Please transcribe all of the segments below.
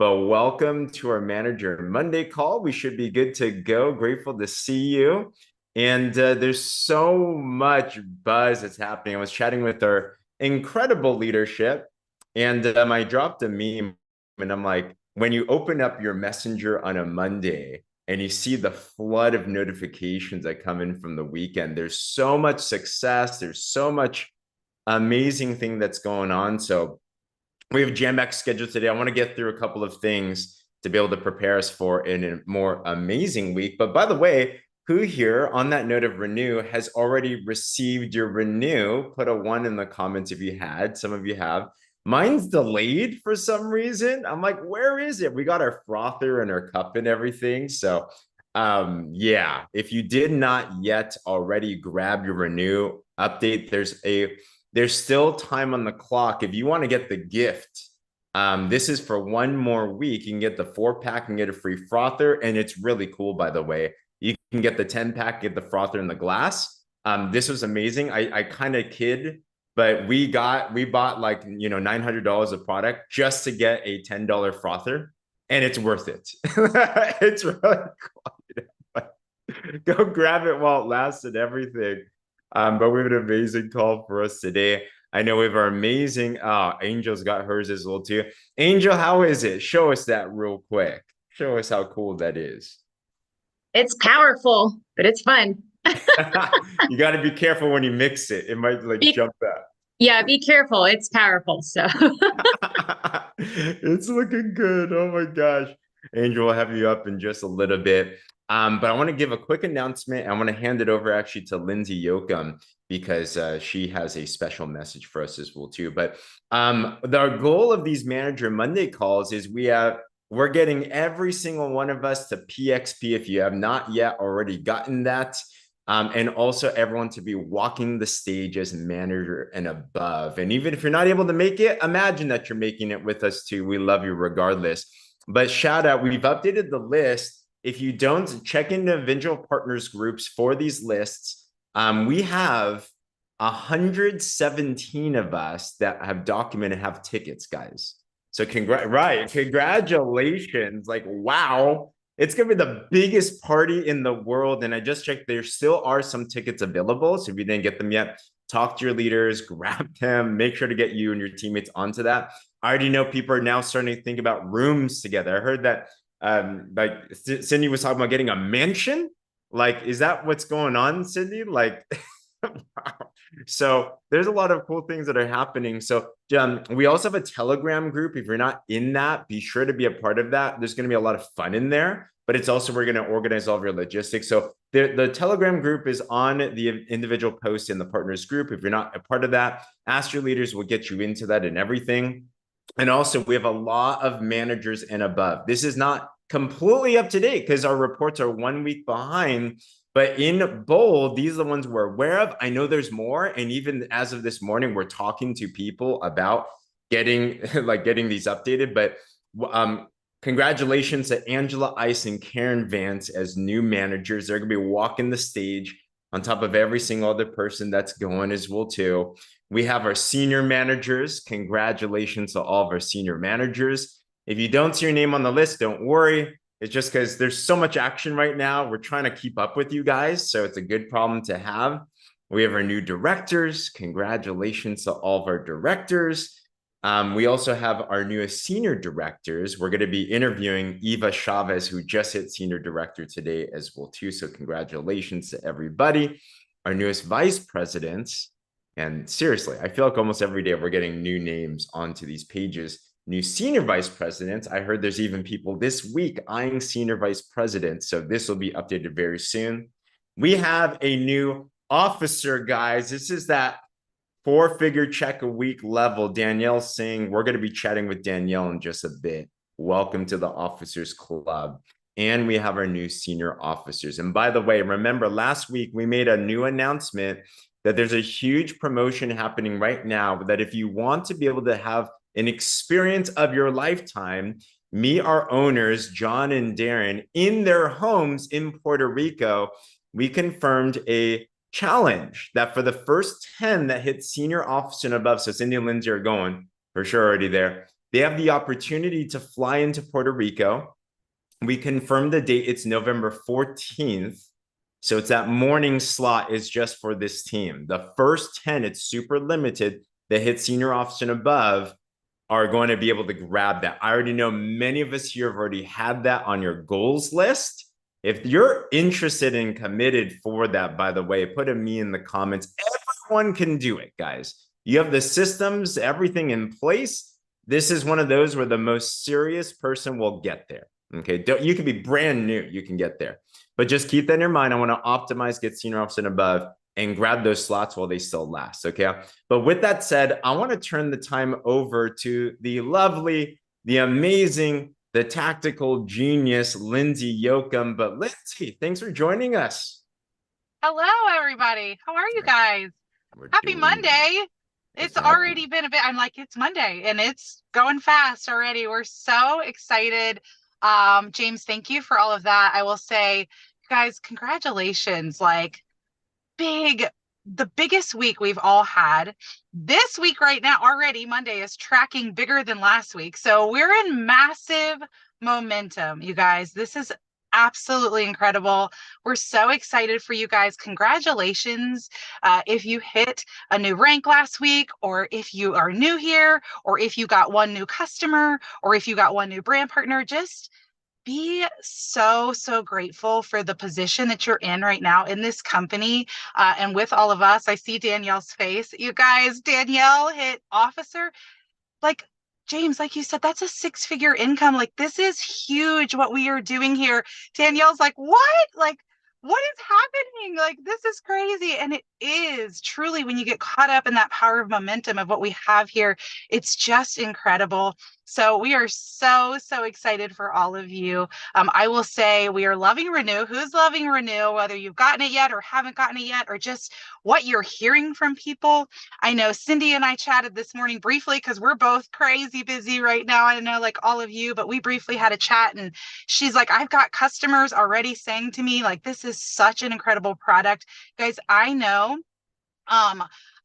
but welcome to our Manager Monday call. We should be good to go. Grateful to see you. And there's so much buzz that's happening. I was chatting with our incredible leadership, and I dropped a meme, and I'm like, when you open up your messenger on a Monday and you see the flood of notifications that come in from the weekend, there's so much success, there's so much amazing thing that's going on. So we have a jam-packed schedule today. I want to get through a couple of things to be able to prepare us for in a more amazing week. But by the way, who here, on that note of renew, has already received your renew? Put a 1 in the comments if you had. Some of you have. Mine's delayed for some reason. I'm like, where is it? We got our frother and our cup and everything. So yeah, if you did not yet already grab your renew update, there's still time on the clock. If you want to get the gift, this is for one more week. You can get the 4-pack and get a free frother. And it's really cool, by the way. You can get the 10-pack, get the frother in the glass. This was amazing. I kind of kid, but we bought like, $900 of product just to get a $10 frother. And it's worth it. It's really cool. Go grab it while it lasts and everything. But we have an amazing call for us today. I know we have our amazing, Angel's got hers as well too. Angel, how is it? Show us that real quick. Show us how cool that is. It's powerful, but it's fun. You got to be careful when you mix it. It might like Be, jump out. yeah, be careful. It's powerful. So It's looking good. Oh my gosh. Angel will have you up in just a little bit. But I want to give a quick announcement. I want to hand it over actually to Lindsay Yoakum because she has a special message for us as well too. But our goal of these Manager Monday calls is we're getting every single one of us to PXP if you have not yet already gotten that. And also everyone to be walking the stage as manager and above. And even if you're not able to make it, imagine that you're making it with us too. We love you regardless. But shout out, we've updated the list. If you don't check individual partners groups for these lists, we have 117 of us that have documented have tickets, guys. So congratulations. Like, wow. It's going to be the biggest party in the world. And I just checked, there still are some tickets available. So if you didn't get them yet, talk to your leaders, grab them, make sure to get you and your teammates onto that. I already know people are now starting to think about rooms together. I heard that like Cindy was talking about getting a mansion. Like, is that what's going on, Cindy? Like, so there's a lot of cool things that are happening. So we also have a Telegram group. If you're not in that, be sure to be a part of that. There's going to be a lot of fun in there, but it's also, we're going to organize all of your logistics. So the Telegram group is on the individual posts in the partners group. If you're not a part of that, ask your leaders, we'll get you into that and everything. And also we have a lot of managers and above. This is not completely up to date because our reports are 1 week behind. But in bold, these are the ones we're aware of. I know there's more. And even as of this morning, we're talking to people about getting these updated. But congratulations to Angela Ice and Karen Vance as new managers. They're going to be walking the stage on top of every single other person that's going as well too. We have our senior managers. Congratulations to all of our senior managers. If you don't see your name on the list, don't worry. It's just because there's so much action right now. We're trying to keep up with you guys. So it's a good problem to have. We have our new directors. Congratulations to all of our directors. We also have our newest senior directors. We're going to be interviewing Eva Chavez, who just hit senior director today as well too. So congratulations to everybody. Our newest vice presidents. And seriously, I feel like almost every day we're getting new names onto these pages. New senior vice presidents. I heard there's even people this week eyeing senior vice presidents. So this will be updated very soon. We have a new officer, guys. This is that 4-figure check a week level. Danielle saying we're going to be chatting with Danielle in just a bit. Welcome to the Officers Club. And we have our new senior officers. And by the way, remember last week we made a new announcement that there's a huge promotion happening right now that if you want to be able to have an experience of your lifetime, meet our owners, John and Darren, in their homes in Puerto Rico. We confirmed a challenge that for the first 10 that hit senior officer and above, so Cindy and Lindsay are going for sure already there. They have the opportunity to fly into Puerto Rico. We confirmed the date. It's November 14th. So it's that morning slot is just for this team. The first 10, it's super limited. That hit senior officer and above are going to be able to grab that. I already know many of us here have already had that on your goals list. If you're interested and committed for that, by the way, put a me in the comments. Everyone can do it, guys. You have the systems, everything in place. This is one of those where the most serious person will get there. Okay, you can be brand new, you can get there. But just keep that in your mind. I want to optimize, get senior officer and above, and grab those slots while they still last. Okay. But with that said, I want to turn the time over to the lovely, the amazing, the tactical genius, Lindsay Yoakum. But Lindsay, thanks for joining us. Hello, everybody. How are you guys? Happy Monday. It's already been a bit. I'm like, it's Monday and it's going fast already. We're so excited. James, thank you for all of that. I will say, guys, congratulations. Like, the biggest week we've all had. This week right now, already Monday is tracking bigger than last week. So we're in massive momentum, you guys. This is absolutely incredible. We're so excited for you guys. Congratulations. If you hit a new rank last week, or if you are new here, or if you got one new customer, or if you got one new brand partner, just be so grateful for the position that you're in right now in this company, and with all of us. I see Danielle's face. You guys, Danielle hit officer. Like, James, like you said, that's a 6-figure income. Like, this is huge what we are doing here. Danielle's like, what? Like, what is happening? Like, this is crazy. And it is truly, when you get caught up in that power of momentum of what we have here, it's just incredible. So we are so excited for all of you. I will say we are loving Renew. Who's loving Renew? Whether you've gotten it yet or haven't gotten it yet, or just what you're hearing from people. I know Cindy and I chatted this morning briefly because we're both crazy busy right now. I know, like all of you, but we briefly had a chat, and she's like, I've got customers already saying to me, like, this is such an incredible product. Guys, I know.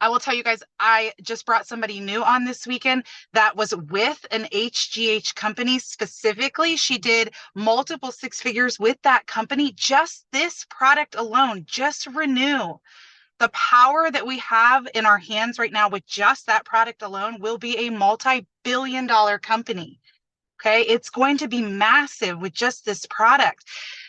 I will tell you guys, I just brought somebody new on this weekend that was with an HGH company specifically. She did multiple 6 figures with that company. Just this product alone, just Renew. The power that we have in our hands right now with just that product alone will be a multi-billion-dollar company. Okay, it's going to be massive with just this product.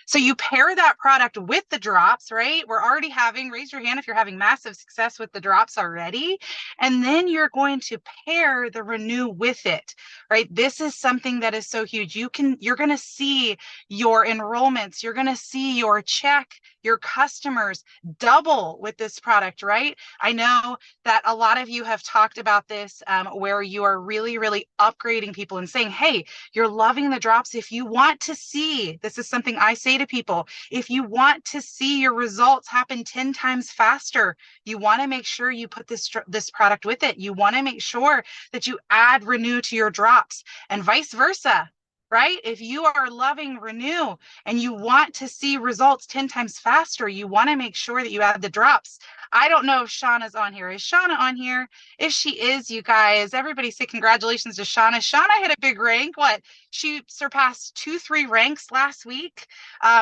So you pair that product with the drops, right? We're already having, raise your hand if you're having massive success with the drops already. And then you're going to pair the Renew with it, right? This is something that is so huge. You're going to see your enrollments, you're going to see your check, your customers double with this product, right? I know that a lot of you have talked about this, where you are really upgrading people and saying, hey, you're loving the drops. If you want to see, this is something I say to people, if you want to see your results happen 10 times faster, you want to make sure you put this product with it. You want to make sure that you add Renew to your drops, and vice versa. Right? If you are loving Renew and you want to see results 10 times faster, you want to make sure that you add the drops. I don't know if Shauna's on here. Is Shauna on here? If she is, you guys, everybody say congratulations to Shauna. Shauna hit a big rank. What? She surpassed 2-3 ranks last week.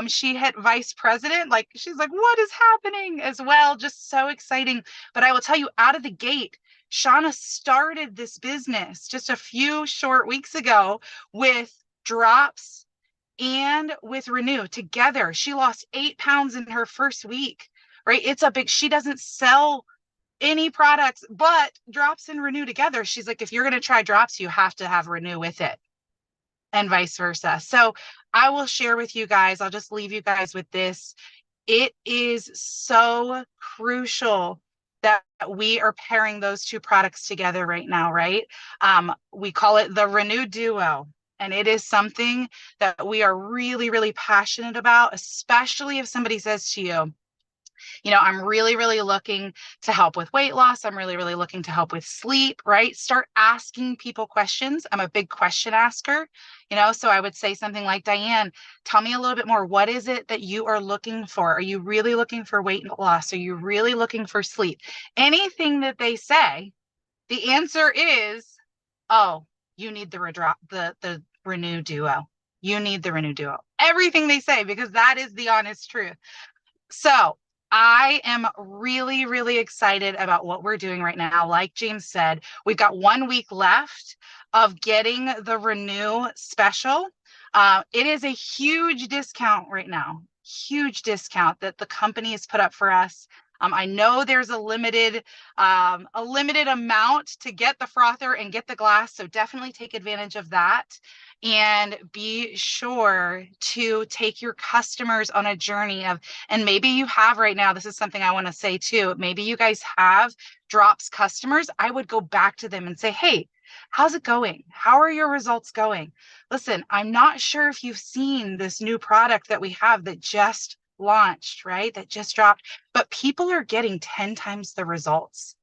She hit vice president. Like, she's like, what is happening as well? Just so exciting. But I will tell you, out of the gate, Shauna started this business just a few short weeks ago with drops and with Renew together. She lost 8 pounds in her first week, right? She doesn't sell any products but drops and Renew together. She's like, if you're going to try drops, you have to have Renew with it, and vice versa. So I will share with you guys, I'll just leave you guys with this. It is so crucial that we are pairing those two products together right now, right? We call it the Renew Duo. And it is something that we are really passionate about, especially if somebody says to you, I'm really looking to help with weight loss. I'm really looking to help with sleep, right? Start asking people questions. I'm a big question asker, so I would say something like, Diane, tell me a little bit more. What is it that you are looking for? Are you really looking for weight loss? Are you really looking for sleep? Anything that they say, the answer is, oh, you need the Renew Duo. You need the Renew Duo. Everything they say, because that is the honest truth. So I am really, really excited about what we're doing right now. Like James said, we've got 1 week left of getting the Renew special. It is a huge discount right now, huge discount that the company has put up for us. I know there's a limited amount to get the frother and get the glass, so definitely take advantage of that. And be sure to take your customers on a journey of, and maybe you have right now, this is something I want to say too, maybe you guys have drops customers. I would go back to them and say, hey, how's it going? How are your results going? Listen, I'm not sure if you've seen this new product that we have that just launched, right? That just dropped, but people are getting 10 times the results.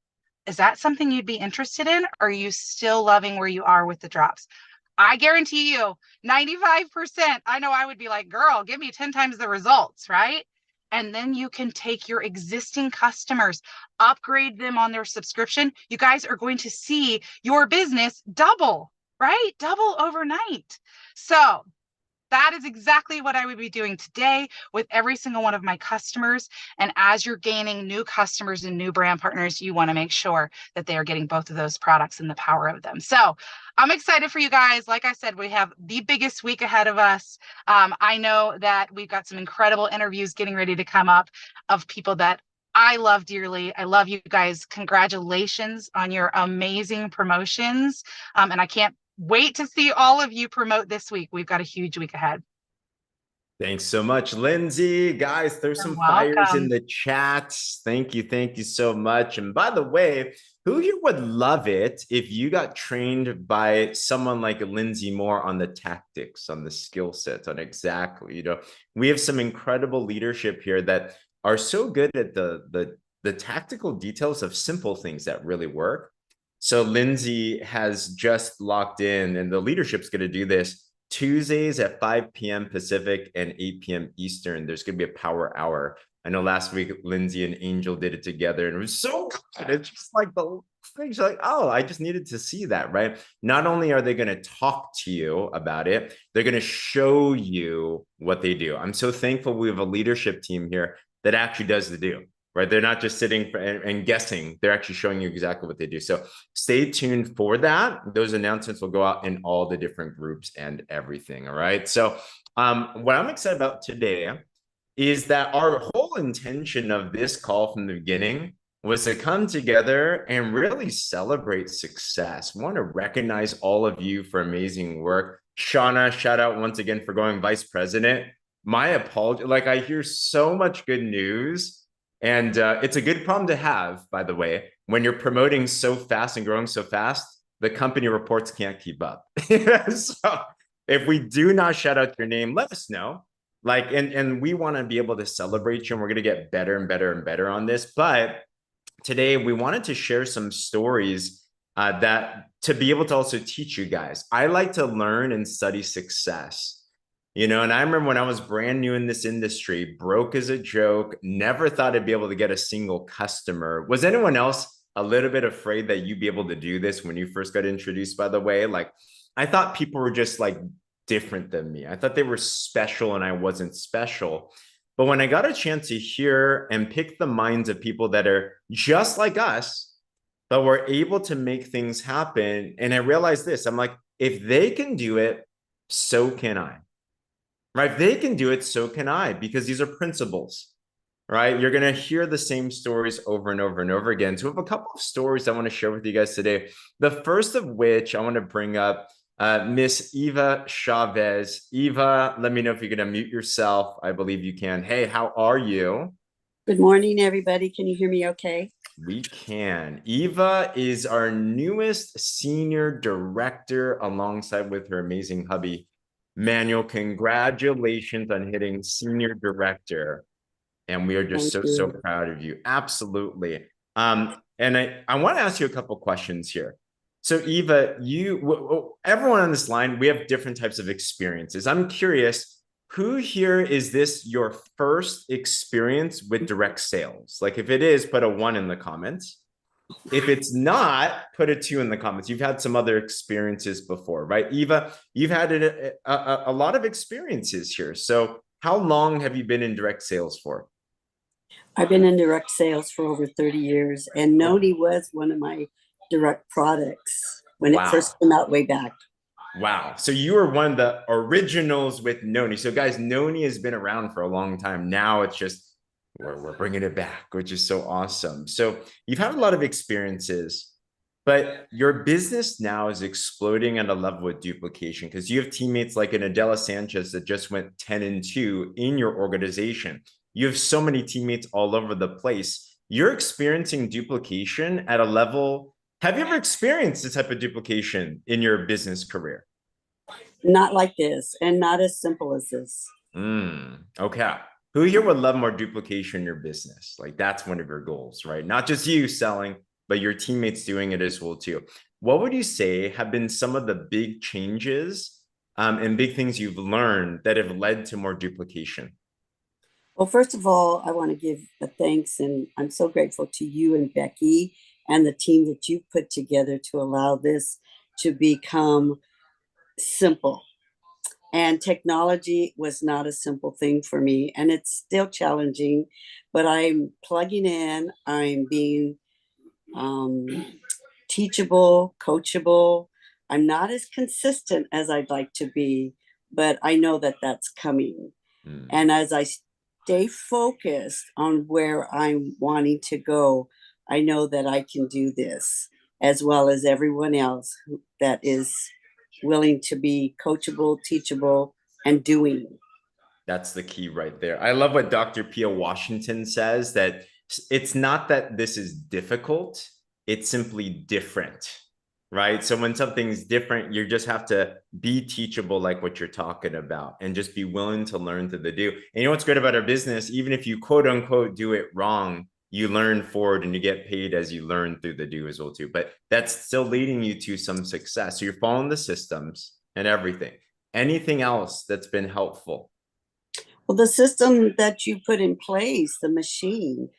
Is that something you'd be interested in? Or are you still loving where you are with the drops? I guarantee you 95%. I know I would be like, girl, give me 10 times the results, right? And then you can take your existing customers, upgrade them on their subscription. You guys are going to see your business double, right? Double overnight. So that is exactly what I would be doing today with every single one of my customers. And as you're gaining new customers and new brand partners, you want to make sure that they are getting both of those products and the power of them. So I'm excited for you guys. Like I said, we have the biggest week ahead of us. I know that we've got some incredible interviews getting ready to come up of people that I love dearly. I love you guys. Congratulations on your amazing promotions. And I can't wait to see all of you promote this week. We've got a huge week ahead. Thanks so much, Lindsay. Guys, there's You're some fires in welcome. the chats. Thank you so much. And by the way, who here would love it if you got trained by someone like Lindsay Moore on the tactics, on the skill sets, on exactly, we have some incredible leadership here that are so good at the tactical details of simple things that really work. So Lindsay has just locked in, and the leadership's going to do this Tuesdays at 5 p.m. Pacific and 8 p.m. Eastern. There's going to be a power hour. I know last week Lindsay and Angel did it together, and it was so good. It's just like the things like, oh, I just needed to see that, right? Not only are they going to talk to you about it, they're going to show you what they do. I'm so thankful we have a leadership team here that actually does the do. Right? They're not just sitting and guessing. They're actually showing you exactly what they do. So stay tuned for that. Those announcements will go out in all the different groups and everything. All right. So what I'm excited about today is that our whole intention of this call from the beginning was to come together and really celebrate success. We want to recognize all of you for amazing work. Shauna, shout out once again for going vice president. My apology. Like, I hear so much good news. And it's a good problem to have, by the way, when you're promoting so fast and growing so fast, the company reports can't keep up. So if we do not shout out your name, let us know. Like, and we want to be able to celebrate you, and we're going to get better and better and better on this. But today we wanted to share some stories that to be able to also teach you guys. I like to learn and study success. And I remember when I was brand new in this industry, broke as a joke, never thought I'd be able to get a single customer. Was anyone else a little bit afraid that you'd be able to do this when you first got introduced, by the way? Like, I thought people were just like different than me. I thought they were special and I wasn't special. But when I got a chance to hear and pick the minds of people that are just like us, but were able to make things happen, and I realized this, I'm like, if they can do it, so can I. Right? If they can do it, so can I, because these are principles, right? You're going to hear the same stories over and over and over again. So we have a couple of stories I want to share with you guys today. The first of which I want to bring up Miss Eva Chavez. Eva, let me know if you're going to mute yourself. I believe you can. Hey, how are you? Good morning, everybody. Can you hear me okay? We can. Eva is our newest senior director alongside with her amazing hubby, Manuel. Congratulations on hitting senior director. And we are just so proud of you. Absolutely. And I want to ask you a couple questions here. So Eva, everyone on this line, we have different types of experiences. I'm curious, who here is this your first experience with direct sales? Like, if it is, put a 1 in the comments. If it's not, put a 2 in the comments. You've had some other experiences before, right? Eva, you've had a lot of experiences here. So how long have you been in direct sales for? I've been in direct sales for over 30 years, and Noni was one of my direct products when it first came out way back. Wow. So you were one of the originals with Noni. So guys, Noni has been around for a long time. Now it's just, we're bringing it back, which is so awesome. So you've had a lot of experiences, but your business now is exploding at a level of duplication because you have teammates like an Adela Sanchez that just went 10-2 in your organization. You have so many teammates all over the place. You're experiencing duplication at a level. Have you ever experienced this type of duplication in your business career? Not like this, and not as simple as this. Okay. Who here would love more duplication in your business? Like that's one of your goals, right? Not just you selling, but your teammates doing it as well too. What would you say have been some of the big changes and big things you've learned that have led to more duplication? Well, first of all, I want to give a thanks, and I'm so grateful to you and Becky and the team that you've put together to allow this to become simple. And technology was not a simple thing for me, and it's still challenging, but I'm plugging in, I'm being teachable, coachable. I'm not as consistent as I'd like to be, but I know that that's coming. And as I stay focused on where I'm wanting to go, I know that I can do this, as well as everyone else that is willing to be coachable, teachable, and doing. That's the key right there. I love what Dr. Pia Washington says, that it's not that this is difficult, it's simply different, right? So when something's different, you just have to be teachable, like what you're talking about, and just be willing to learn through the do. And you know what's great about our business? Even if you quote unquote do it wrong, you learn forward and you get paid as you learn through the do as well too. But that's still leading you to some success. So you're following the systems and everything. Anything else that's been helpful? Well, the system that you put in place, the machine,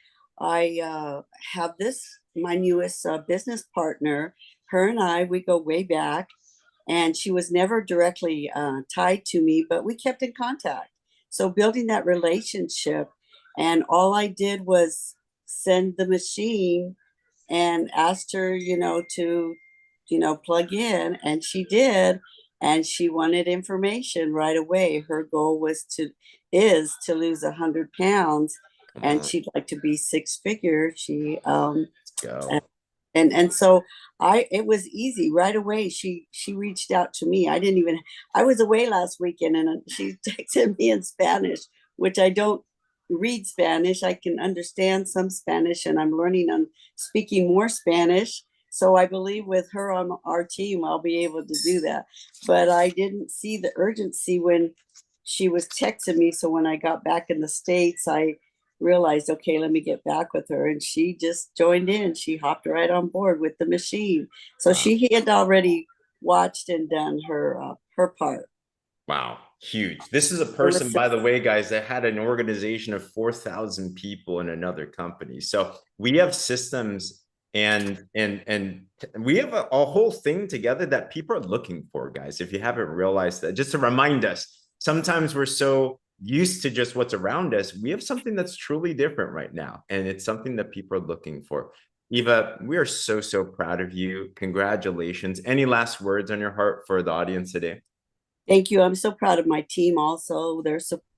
I have this, my newest business partner, her and I, we go way back, and she was never directly tied to me, but we kept in contact. So building that relationship, and all I did was send the machine and asked her, to, plug in, and she did. And she wanted information right away. Her goal is to lose 100 pounds, and she'd like to be 6-figure. She Go. and so it was easy right away. She reached out to me. I was away last weekend, and she texted me in Spanish, which I don't read Spanish. I can understand some Spanish, and I'm learning on speaking more Spanish. So I believe with her on our team, I'll be able to do that. But I didn't see the urgency when she was texting me. So when I got back in the States, I realized, okay, let me get back with her. And she just joined in. She hopped right on board with the machine. So wow. She had already watched and done her part. Wow, huge. This is a person, by the way, guys, that had an organization of 4,000 people in another company. So we have systems and we have a whole thing together that people are looking for, guys. If you haven't realized that, just to remind us, sometimes we're so used to just what's around us. We have something that's truly different right now, and it's something that people are looking for. Eva, we are so proud of you. Congratulations. Any last words on your heart for the audience today? Thank you. I'm so proud of my team also.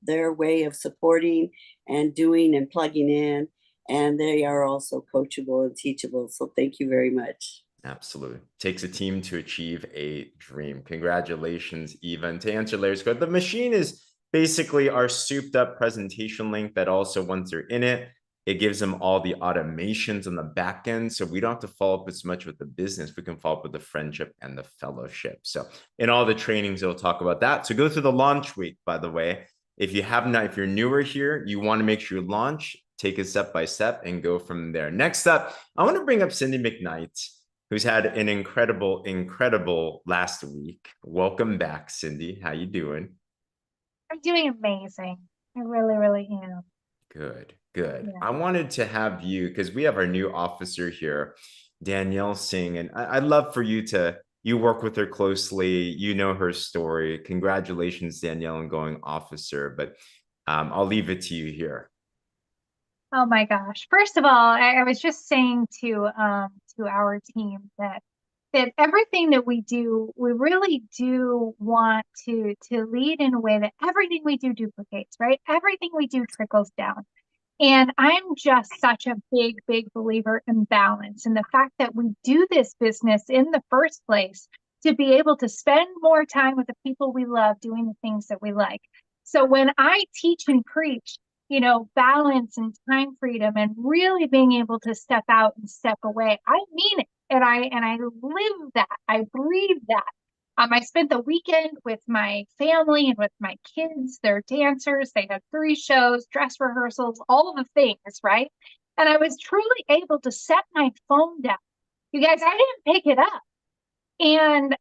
Their way of supporting and doing and plugging in, and they are also coachable and teachable. So thank you very much. Absolutely. Takes a team to achieve a dream. Congratulations, Eva. And to answer Larry's question, the machine is basically our souped up presentation link that also, once they're in it, it gives them all the automations on the back end. So we don't have to follow up as much with the business. We can follow up with the friendship and the fellowship. So in all the trainings, it'll talk about that. So go through the launch week, by the way. If you're newer here, you want to make sure you launch, take it step by step and go from there. Next up, I want to bring up Cindy McKnight, who's had an incredible last week. Welcome back, Cindy. How you doing? I'm doing amazing. I really am. Good. Yeah. I wanted to have you, because we have our new officer here. Danielle Singh. And I'd love for you work with her closely. You know her story. Congratulations, Danielle, on going officer. But I'll leave it to you here. Oh my gosh. First of all, I was just saying to our team that everything that we do, we really do want to lead in a way that everything we do duplicates, right? Everything we do trickles down. And I'm just such a big, big believer in balance and the fact that we do this business in the first place to be able to spend more time with the people we love doing the things that we like. So when I teach and preach, you know, balance and time freedom and really being able to step out and step away, I mean it. And I live that. I breathe that. I spent the weekend with my family and with my kids. They're dancers. They had 3 shows, dress rehearsals, all the things, right? And I was truly able to set my phone down. You guys, I didn't pick it up. And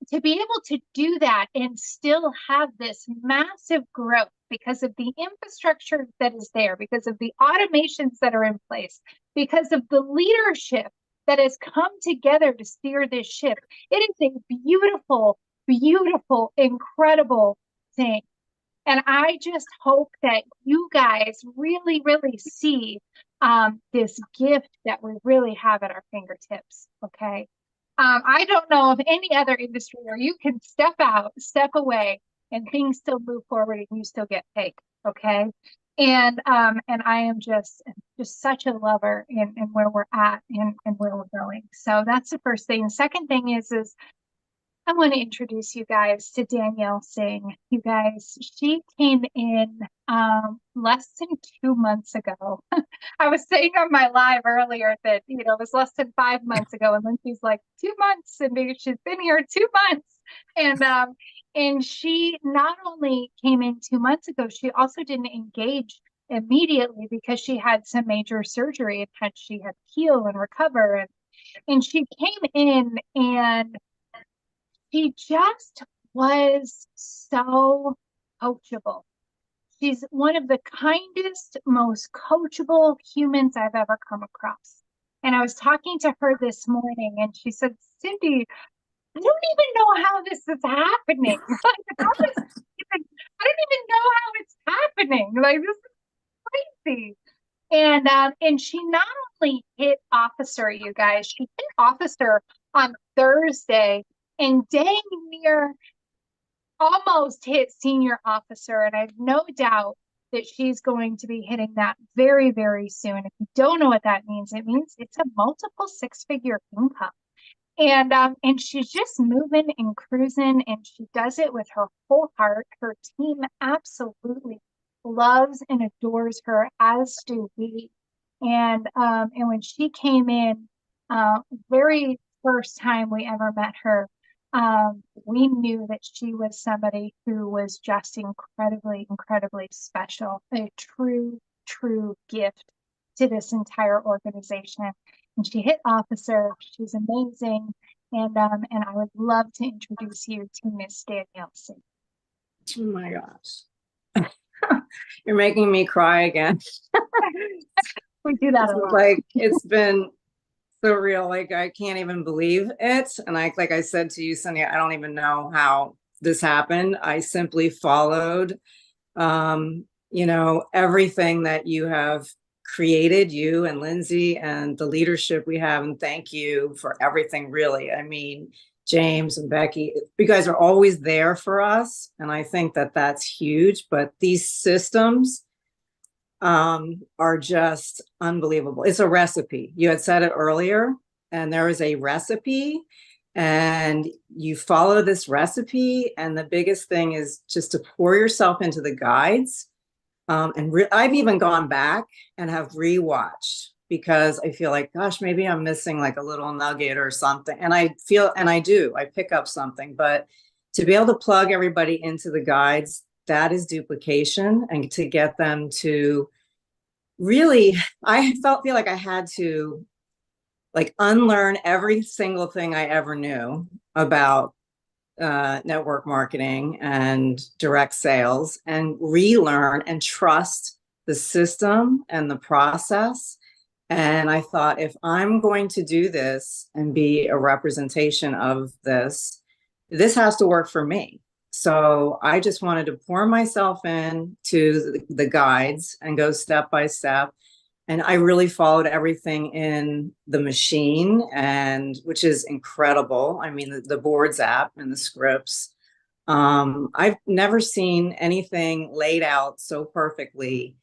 to be able to do that and still have this massive growth because of the infrastructure that is there, because of the automations that are in place, because of the leadership that has come together to steer this ship. It is a beautiful, beautiful, incredible thing. And I just hope that you guys really, really see this gift that we really have at our fingertips, okay? I don't know of any other industry where you can step out, step away, and things still move forward and you still get paid, okay? And I am just such a lover in where we're at and where we're going. So that's the first thing. The second thing is I want to introduce you guys to Danielle Singh. You guys, she came in less than 2 months ago. I was saying on my live earlier that, you know, it was less than 5 months ago. And then she's like, 2 months. And she's been here 2 months. And she not only came in 2 months ago, she also didn't engage immediately because she had some major surgery and she had to heal and recover. And she came in and she just was so coachable. She's one of the kindest, most coachable humans I've ever come across. And I was talking to her this morning and she said, Cindy, I don't even know how this is happening. Like, I don't even know how it's happening. Like, this is crazy. And she not only hit officer, you guys, she hit officer on Thursday and dang near almost hit senior officer. And I have no doubt that she's going to be hitting that very, very soon. If you don't know what that means, it means it's a multiple 6-figure income. And she's just moving and cruising, and she does it with her whole heart. Her team absolutely loves and adores her, as do we. And when she came in, very first time we ever met her, we knew that she was somebody who was just incredibly, incredibly special, a true, true gift to this entire organization. And she hit officer. She's amazing. And I would love to introduce you to Miss Danielle Singh. Oh my gosh. You're making me cry again. We do that a lot. Like, it's been surreal. Like, I can't even believe it. And like I said to you, Cindy, I don't even know how this happened. I simply followed, you know, everything that you have created, you and Lindsay, and the leadership we have. And thank you for everything, really. I mean, James and Becky, you guys are always there for us. And I think that that's huge. But these systems are just unbelievable. It's a recipe. You had said it earlier, and there is a recipe, and you follow this recipe. And the biggest thing is just to pour yourself into the guides. I've even gone back and have rewatched because I feel like, gosh, maybe I'm missing like a little nugget or something. And I pick up something. But to be able to plug everybody into the guides, that is duplication. And to get them to really, I feel like I had to like unlearn every single thing I ever knew about network marketing and direct sales, and relearn and trust the system and the process. And I thought, if I'm going to do this and be a representation of this, this has to work for me. So I just wanted to pour myself in to the guides and go step by step. And I really followed everything in the machine, and which is incredible. I mean, the boards app and the scripts. I've never seen anything laid out so perfectly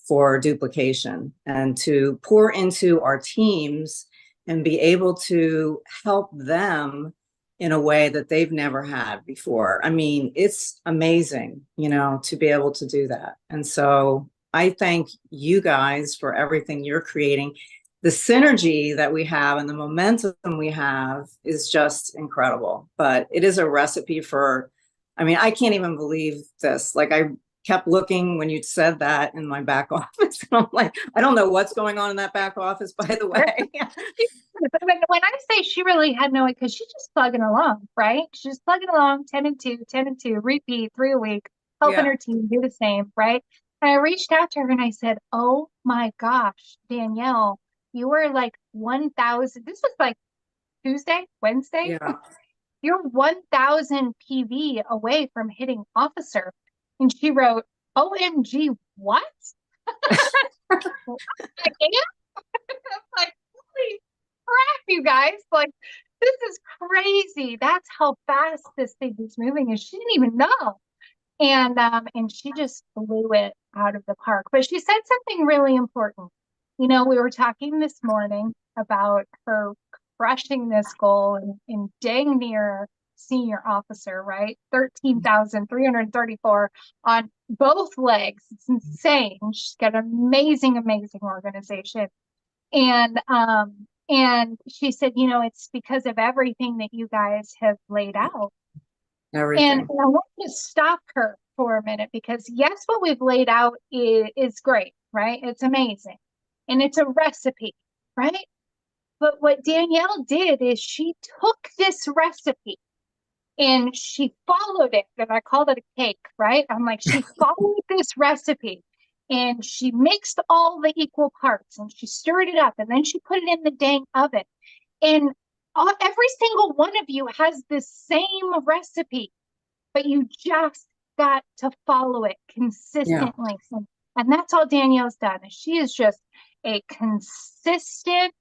for duplication, and to pour into our teams and be able to help them in a way that they've never had before. I mean, it's amazing, you know, to be able to do that. And so I thank you guys for everything you're creating. The synergy that we have and the momentum we have is just incredible. But it is a recipe for, I mean, I can't even believe this. Like, I kept looking when you said that in my back office. And I'm like, I don't know what's going on in that back office, by the way. But when I say she really had no, because she's just plugging along, right? She's just plugging along, 10 and 2, 10 and 2, repeat 3 a week, helping her team do the same, right? And I reached out to her and I said, oh my gosh, Danielle, you were like 1,000. This was like Wednesday. Yeah. You're 1,000 PV away from hitting officer. And she wrote, OMG, what? I am? I'm like, holy crap, you guys. Like, this is crazy. That's how fast this thing is moving. And she didn't even know. And she just blew it out of the park. But she said something really important. You know, we were talking this morning about her crushing this goal in dang near senior officer, right? 13,334 on both legs. It's insane. She's got an amazing, amazing organization. And she said, you know, it's because of everything that you guys have laid out. Everything. And I want to stop her for a minute, because yes, what we've laid out is great, right? It's amazing. And it's a recipe, right? But what Danielle did is she took this recipe and she followed it. And I called it a cake, right? I'm like, she followed this recipe and she mixed all the equal parts and she stirred it up and then she put it in the dang oven. And every single one of you has the same recipe, but you just got to follow it consistently. Yeah. And that's all Danielle's done. She is just a consistent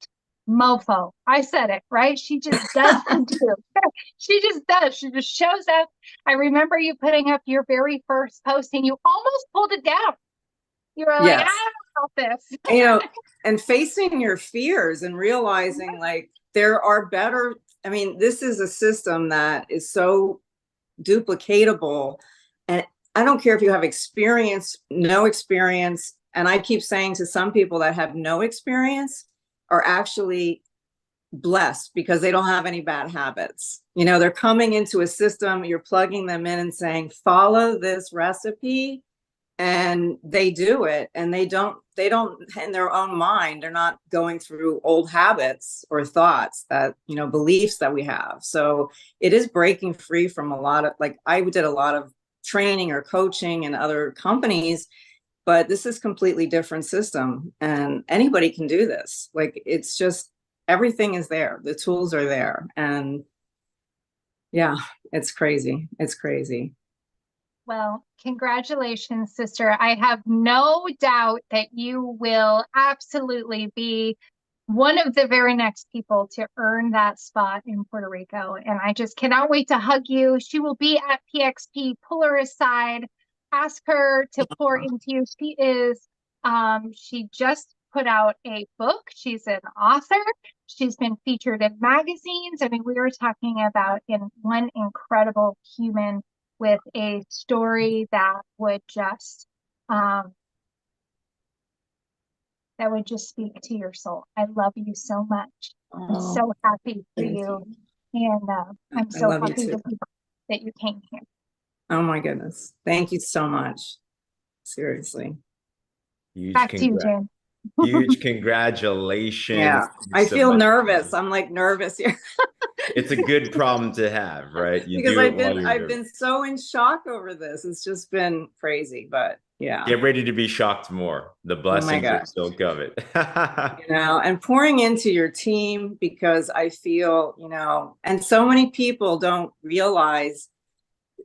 mofo. I said it, right? She just does She just does. She just shows up. I remember you putting up your very first post and you almost pulled it down. You were like, yes. I don't know about this. You know, and facing your fears and realizing like there are better, I mean, this is a system that is so duplicatable. And I don't care if you have experience, no experience. And I keep saying to some people that have no experience are actually blessed because they don't have any bad habits. You know, they're coming into a system, you're plugging them in and saying, follow this recipe, and they do it. And they don't in their own mind, they're not going through old habits or thoughts that, you know, beliefs that we have. So it is breaking free from a lot of, like, I did a lot of training or coaching in other companies, but this is completely different system and anybody can do this. Like, it's just, everything is there. The tools are there. And yeah, it's crazy. It's crazy. Well, congratulations, sister. I have no doubt that you will absolutely be one of the very next people to earn that spot in Puerto Rico. And I just cannot wait to hug you. She will be at PXP. Pull her aside, ask her to pour into you. She just put out a book. She's an author. She's been featured in magazines. I mean, we were talking about one incredible human with a story that would just speak to your soul. I love you so much. I'm so happy for you. And I'm so happy that you came here. Oh my goodness. Thank you so much. Seriously. Back to you, Jen. Huge congratulations. Yeah, I feel nervous. I'm like nervous here. It's a good problem to have, right? Because I've been so in shock over this. It's just been crazy, but Yeah. Get ready to be shocked more. The Oh my blessings are gosh. still coming. You know, and pouring into your team, because I feel, you know, and so many people don't realize,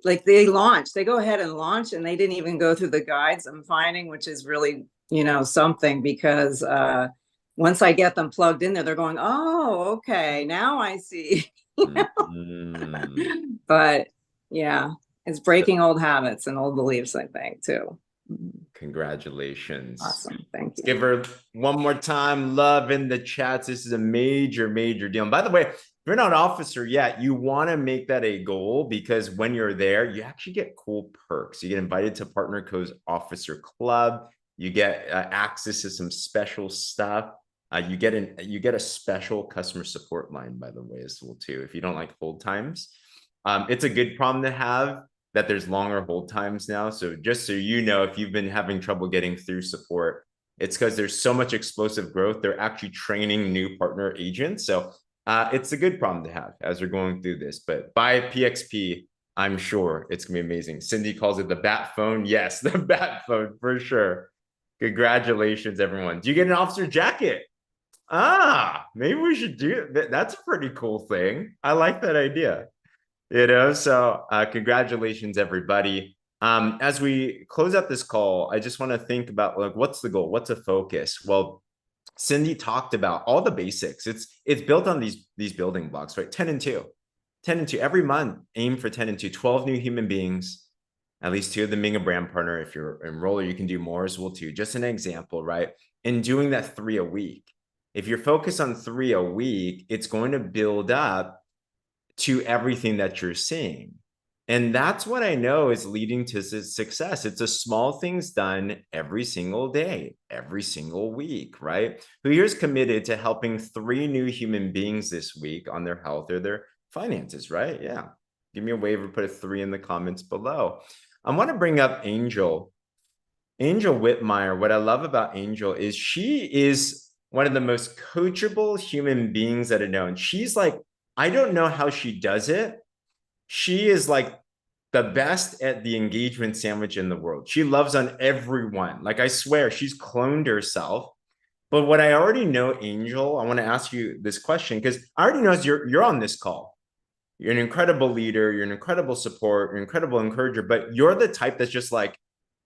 like, they go ahead and launch and they didn't even go through the guides, I'm finding, which is really, you know, something, because once I get them plugged in there, they're going, oh, okay, now I see. But yeah, it's breaking old habits and old beliefs, I think, too. Congratulations. Awesome. Thank you. Give her one more time. Love in the chats. This is a major, major deal. And by the way, if you're not an officer yet, you want to make that a goal, because when you're there, you actually get cool perks. You get invited to Partner Co's Officer Club. You get access to some special stuff. You get a special customer support line, by the way, as well too, if you don't like hold times. It's a good problem to have that there's longer hold times now. So just so you know, if you've been having trouble getting through support, it's because there's so much explosive growth. They're actually training new partner agents. So it's a good problem to have as we're going through this. But buy PXP, I'm sure it's gonna be amazing. Cindy calls it the bat phone. Yes, the bat phone for sure. Congratulations, everyone. Do you get an officer jacket? Maybe we should do that. That's a pretty cool thing. I like that idea. You know, so congratulations, everybody. As we close out this call, I just want to think about, like, what's the goal? What's a focus? Well, Cindy talked about all the basics. It's built on these building blocks, right? 10 and 2. 10 and 2. Every month, aim for 10 and 2. 12 new human beings, at least 2 of them being a brand partner. If you're an enroller, you can do more as well too. Just an example, right? And doing that 3 a week. If you're focused on 3 a week, it's going to build up to everything that you're seeing. And that's what I know is leading to success. It's a small things done every single day, every single week, right? Who here's committed to helping 3 new human beings this week on their health or their finances, right? Yeah. Give me a wave or put a 3 in the comments below. I want to bring up Angel Whitmire. What I love about Angel is she is one of the most coachable human beings that I know. And she's like, I don't know how she does it. She is like the best at the engagement sandwich in the world. She loves on everyone. Like, I swear, she's cloned herself. But what I already know, Angel, I want to ask you this question, because I already know you're on this call. You're an incredible leader. You're an incredible support. You're an incredible encourager. But you're the type that's just like,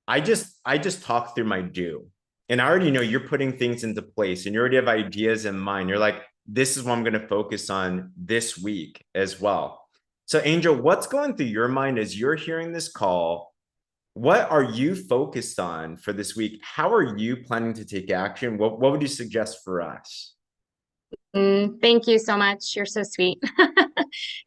I just talk through my do. And I already know you're putting things into place and you already have ideas in mind. You're like, this is what I'm going to focus on this week as well. So Angel, what's going through your mind as you're hearing this call? What are you focused on for this week? How are you planning to take action? What would you suggest for us? Thank you so much. You're so sweet.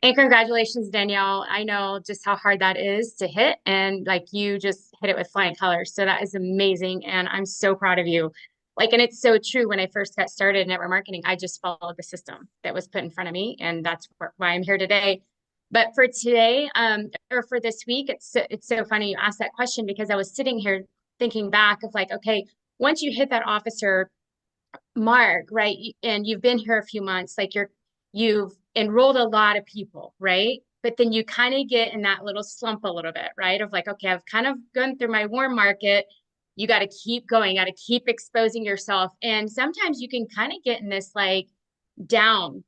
And congratulations, Danielle. I know just how hard that is to hit, and like, you just hit it with flying colors. So that is amazing. And I'm so proud of you. Like, and it's so true. When I first got started in network marketing, I just followed the system that was put in front of me. And that's why I'm here today. But for today, or for this week, it's so funny you asked that question, because I was sitting here thinking back of like, okay, once you hit that officer mark, right? And you've been here a few months, like you've enrolled a lot of people, right? But then you kind of get in that little slump a little bit, right? Of like, okay, I've kind of gone through my warm market. You got to keep going, got to keep exposing yourself. And sometimes you can kind of get in this like down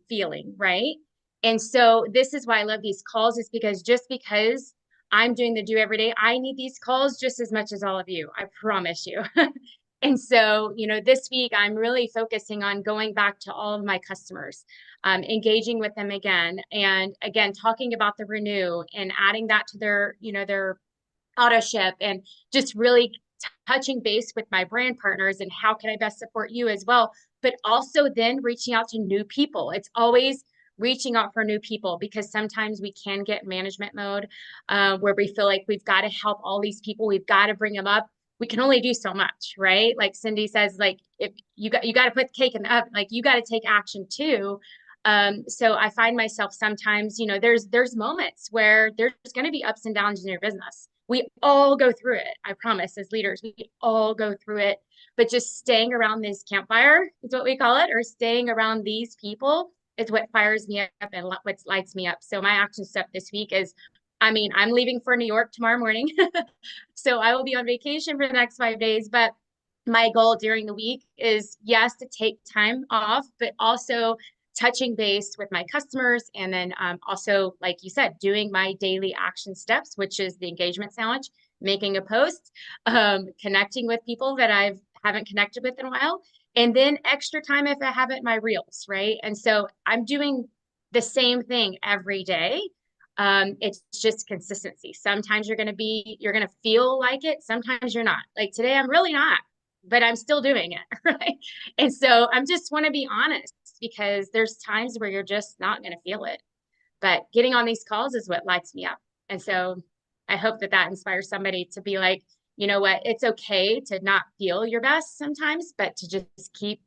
feeling, right? And so this is why I love these calls, is because just because I'm doing the do every day, I need these calls just as much as all of you. I promise you. And so, you know, this week I'm really focusing on going back to all of my customers, engaging with them again, and again, talking about the renew and adding that to their, you know, their auto ship, and just really touching base with my brand partners and how can I best support you as well. But also then reaching out to new people. It's always reaching out for new people, because sometimes we can get management mode where we feel like we've got to help all these people. We've got to bring them up. We can only do so much, right? Like Cindy says, like, if you got to put the cake in the oven, like you got to take action too. So I find myself sometimes, you know, there's moments where there's going to be ups and downs in your business. We all go through it. I promise, as leaders, we all go through it. But just staying around this campfire is what we call it, or staying around these people is what fires me up and what lights me up. So my action step this week is I mean, I'm leaving for New York tomorrow morning. So I will be on vacation for the next 5 days. But my goal during the week is, yes, to take time off, but also touching base with my customers. And then also, like you said, doing my daily action steps, which is the engagement sandwich, making a post, connecting with people that I haven't connected with in a while, and then extra time if I have it in my reels, right? And so I'm doing the same thing every day. It's just consistency. Sometimes you're going to feel like it. Sometimes you're not. Like today, I'm really not, but I'm still doing it. Right. And so I'm just want to be honest, because there's times where you're just not going to feel it, but getting on these calls is what lights me up. And so I hope that that inspires somebody to be like, you know what, it's okay to not feel your best sometimes, but to just keep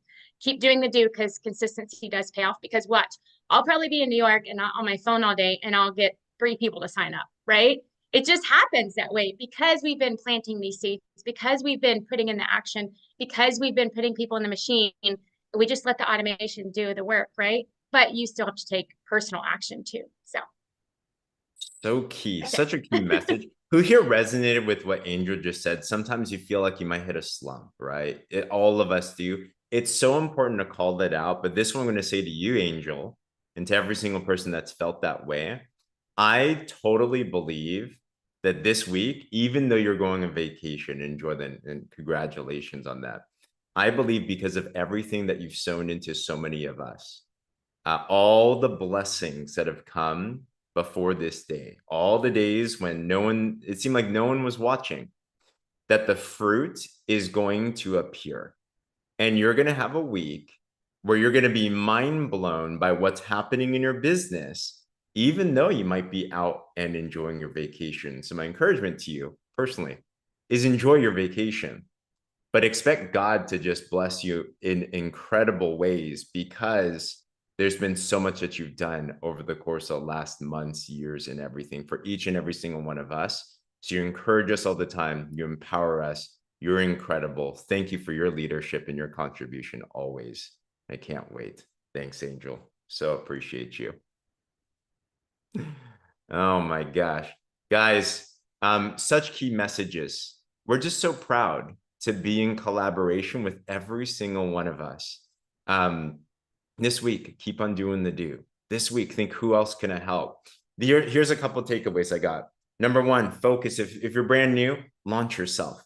doing the do, because consistency does pay off. Because watch, I'll probably be in New York and not on my phone all day, and I'll get 3 people to sign up, right? It just happens that way because we've been planting these seeds, because we've been putting in the action, because we've been putting people in the machine. We just let the automation do the work, right? But you still have to take personal action too. So key, such a key message. Who here resonated with what Angel just said? Sometimes you feel like you might hit a slump, right? All of us do. It's so important to call that out. But this one I'm going to say to you, Angel, and to every single person that's felt that way. I totally believe that this week, even though you're going on vacation, enjoy that, and congratulations on that. I believe because of everything that you've sown into so many of us, all the blessings that have come before this day, all the days when it seemed like no one was watching, that the fruit is going to appear. And you're going to have a week where you're going to be mind blown by what's happening in your business, even though you might be out and enjoying your vacation. So my encouragement to you personally is enjoy your vacation, but expect God to just bless you in incredible ways, because there's been so much that you've done over the course of the last months, years, and everything for each and every single one of us. So you encourage us all the time. You empower us. You're incredible. Thank you for your leadership and your contribution always. I can't wait. Thanks, Angel. So appreciate you. Oh my gosh. Guys, such key messages. We're just so proud to be in collaboration with every single one of us. This week, keep on doing the do. This week, think, who else can I help? Here's a couple of takeaways I got. Number one, focus. If you're brand new, launch yourself.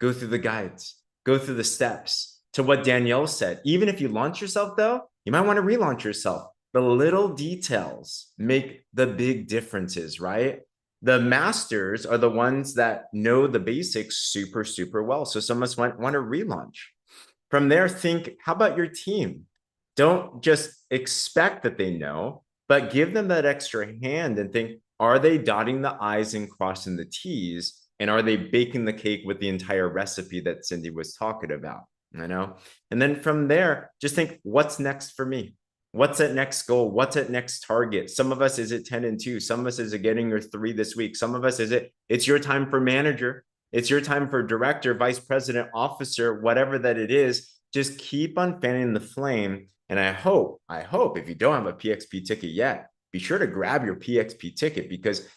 Go through the guides. Go through the steps. To what Danielle said, even if you launch yourself, though, you might want to relaunch yourself. The little details make the big differences, right? The masters are the ones that know the basics super, super well. So some of us want to relaunch. From there, think, how about your team? Don't just expect that they know, but give them that extra hand and think, are they dotting the I's and crossing the T's? And are they baking the cake with the entire recipe that Cindy was talking about? You know? And then from there, just think, what's next for me? What's that next goal? What's that next target? Some of us, is it 10 and 2? Some of us, is it getting your 3 this week? Some of us, it's your time for manager. It's your time for director, vice president, officer, whatever that it is. Just keep on fanning the flame. And I hope if you don't have a PXP ticket yet, be sure to grab your PXP ticket, because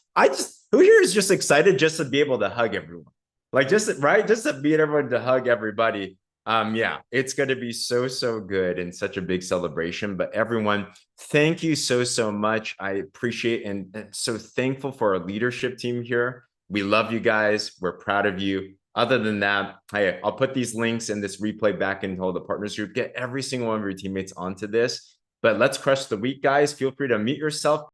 who here is just excited just to be able to hug everyone? Like just to be everyone, to hug everybody. Yeah, it's going to be so, so good and such a big celebration. But everyone, thank you so much. I appreciate and so thankful for our leadership team here. We love you guys. We're proud of you. Other than that, I'll put these links and this replay back into all the partners group. Get every single one of your teammates onto this. But let's crush the week, guys. Feel free to mute yourself.